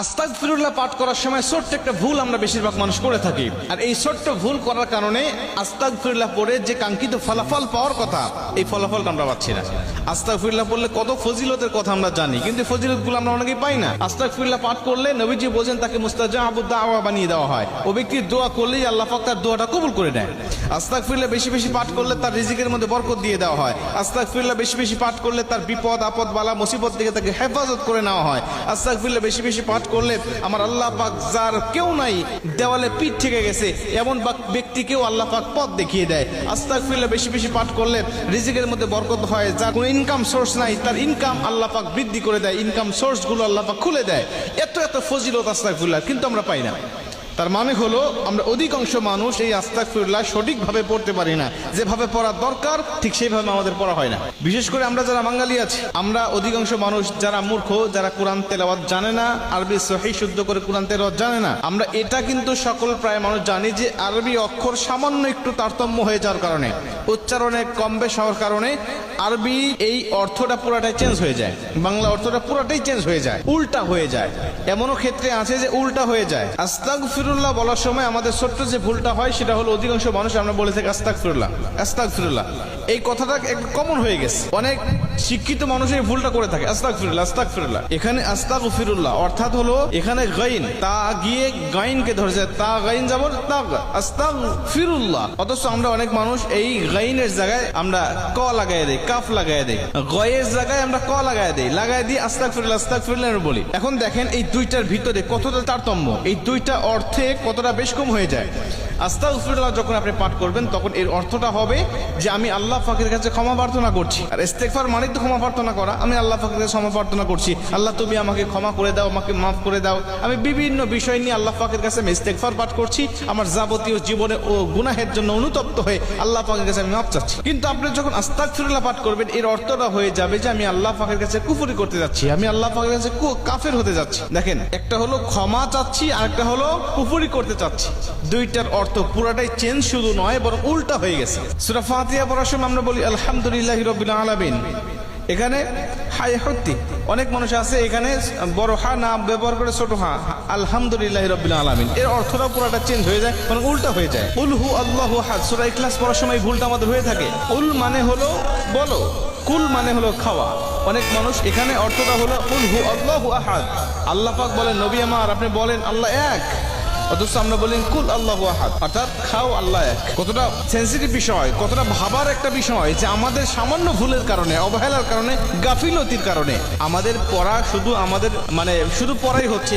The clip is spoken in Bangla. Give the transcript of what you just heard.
আস্তাগফিরুল্লাহ পাঠ করার সময় ছোট্ট একটা ভুল আমরা বেশিরভাগ মানুষ করে থাকি, আর এই ছোট্ট ভুল করার কারণে আস্তাগফিরুল্লাহ পড়ে যে কাঙ্ক্ষিত ফলাফল পাওয়ার কথা, এই ফলাফলটা আমরা পাচ্ছি না। আস্তাগফিরুল্লাহ পড়লে কত ফজিলতের কথা আমরা জানি, কিন্তু ফজিলতগুলো আমরা অনেকেই পাই না। আস্তাগফিরুল্লাহ পাঠ করলে নবীজি বলেন তাকে মুস্তাজাবুদ দাওয়া বানিয়ে দেওয়া হয়। ও ব্যক্তির দোয়া করলেই আল্লাহ পাক তার দোয়াটা কবুল করে নেয়। আস্তাগফিরুল্লাহ বেশি বেশি পাঠ করলে তার রিজিকের মধ্যে বরকত দিয়ে দেওয়া হয়। আস্তাগফিরুল্লাহ বেশি বেশি পাঠ করলে তার বিপদ আপদ বালা মুসিবত থেকে তাকে হেফাজত করে নেওয়া হয়। আস্তাগফিরুল্লাহ বেশি বেশি পাঠ করলে আমার আল্লাহ পাক যার কেউ নাই, দেওয়ালে পিঠ থেকে গেছে এমন ব্যক্তিকেও আল্লাহ পাক পথ দেখিয়ে দেয়। আস্তাগফিরুল্লাহ বেশি বেশি পাঠ করলে রিজিকের মধ্যে বরকত হয়। যার কোনো ইনকাম সোর্স নাই তার ইনকাম আল্লাহ পাক বৃদ্ধি করে দেয়, ইনকাম সোর্স গুলো আল্লাহ পাক খুলে দেয়। এত এত ফজিলত আস্তাগফিরুল্লাহ, কিন্তু আমরা পাই না। তার মানে হলো আমরা অধিকাংশ মানুষ এই আস্তাগফিরুল্লাহ সঠিকভাবে পড়তে পারি না। যেভাবে পড়ার দরকার ঠিক সেইভাবে আমাদের পড়া হয় না। বিশেষ করে আমরা যারা বাঙালি আছি, আমরা অধিকাংশ মানুষ যারা মূর্খ, যারা কোরআন তেলাওয়াত জানে না, আরবি সহিহ শুদ্ধ করে কোরআন তেলাওয়াত জানে না। আমরা এটা কিন্তু সকল প্রায় মানুষ জানি যে আরবি অক্ষর সামান্য একটু তারতম্য হয়ে যাওয়ার কারণে, উচ্চারণে কম বেশ হওয়ার কারণে আরবি এই অর্থটা পুরাটাই চেঞ্জ হয়ে যায়, বাংলা অর্থটা পুরাটাই চেঞ্জ হয়ে যায়, উল্টা হয়ে যায়। এমনও ক্ষেত্রে আছে যে উল্টা হয়ে যায়। আস্তাগফিরুল্লাহ বলার সময় আমাদের ছোট্ট যে ভুলটা হয় সেটা হলো অধিকাংশ মানুষ আমরা বলে থাকি আস্তাগফিরুল্লাহ আস্তাগফিরুল্লাহ। এই কথাটা একটু কমন হয়ে গেছে, অনেক শিক্ষিত মানুষ এই ভুলটা করে থাকে। আস্তাগফিরুল্লাহ আস্তাগফিরুল্লাহ, এখানে আস্তাগফিরুল্লাহ অর্থাৎ হলো এখানে গাইন, তা গিয়ে গাইনকে ধরেছে, তা গাইন যাবর তাগ আস্তাগফিরুল্লাহ। অথচ আমরা অনেক মানুষ এই গাইনের জায়গায় আমরা ক লাগাই দেই, কাফ লাগাই দেই, গয়ের জায়গায় আমরা ক লাগাই দেই, লাগাই দিয়ে আস্তাগফিরুল্লাহ আস্তাগফিরুল্লাহ বলি। এখন দেখেন এই দুইটার ভিতরে কতটা তারতম্য, এই দুইটা অর্থে কতটা বেশ কম হয়ে যায়। আস্তাগফিরুল্লাহ যখন আপনি পাঠ করবেন তখন এর অর্থটা হবে যে আমি আল্লাহ পাকের কাছে ক্ষমা প্রার্থনা করছি। আর ইস্তেগফার মানে তো ক্ষমা প্রার্থনা করা। আমি আল্লাহ পাকের কাছে ক্ষমা প্রার্থনা করছি, আল্লাহ তুমি আমাকে ক্ষমা করে দাও, আমাকে মাফ করে দাও। আমি বিভিন্ন বিষয় নিয়ে আল্লাহ পাকের কাছে আমি ইস্তেগফার পাঠ করছি, আমার যাবতীয় জীবনে ও গুনাহের জন্য অনুতপ্ত হয়ে আল্লাহ পাকের কাছে আমি মাফ চাচ্ছি। কিন্তু আপনি যখন আস্তাগফিরুল্লাহ পাঠ করবেন এর অর্থটা হয়ে যাবে যে আমি আল্লাহ পাকের কাছে কুফরি করতে যাচ্ছি, আমি আল্লাহ পাকের কাছে কাফের হতে যাচ্ছি। দেখেন, একটা হলো ক্ষমা চাচ্ছি আর একটা হলো কুফরি করতে চাচ্ছি। দুইটার অর্থ পুরাটাই চেঞ্জ, শুধু নয় বরং উল্টা হয়ে গেছে। সূরা ফাতিহা পড়ার সময় আমরা বলি আলহামদুলিল্লাহি রাব্বিল আলামিন, এখানে হাই হতি অনেক মানুষ আছে এখানে বড় হা না ব্যবহার করে ছোট হা, আলহামদুলিল্লাহি রাব্বিল আলামিন, এর অর্থটা পুরাটা চেঞ্জ হয়ে যায়, মানে উল্টা হয়ে যায়। কুল হু আল্লাহু আহাদ, সূরা ইখলাস পড়ার সময় ভুলটা আমাদের হয়ে থাকে। কুল মানে হলো বলো, কুল মানে হলো খাওয়া। অনেক মানুষ এখানে অর্থটা হলো কুল হু আল্লাহু আহাদ, আল্লাহ পাক বলেন নবী আমার আপনি বলেন আল্লাহ এক, অথচ আমরা বলি কুল আল্লাহু আহাদ, অর্থাৎ খাও আল্লাহ এক। কতটা সেন্সিটিভ বিষয়, কতটা ভাবার একটা বিষয় যে আমাদের সামান্য ভুলের কারণে, অবহেলার কারণে, গাফিলতির কারণে আমাদের পড়া শুধু আমাদের শুধু পড়াই হচ্ছে।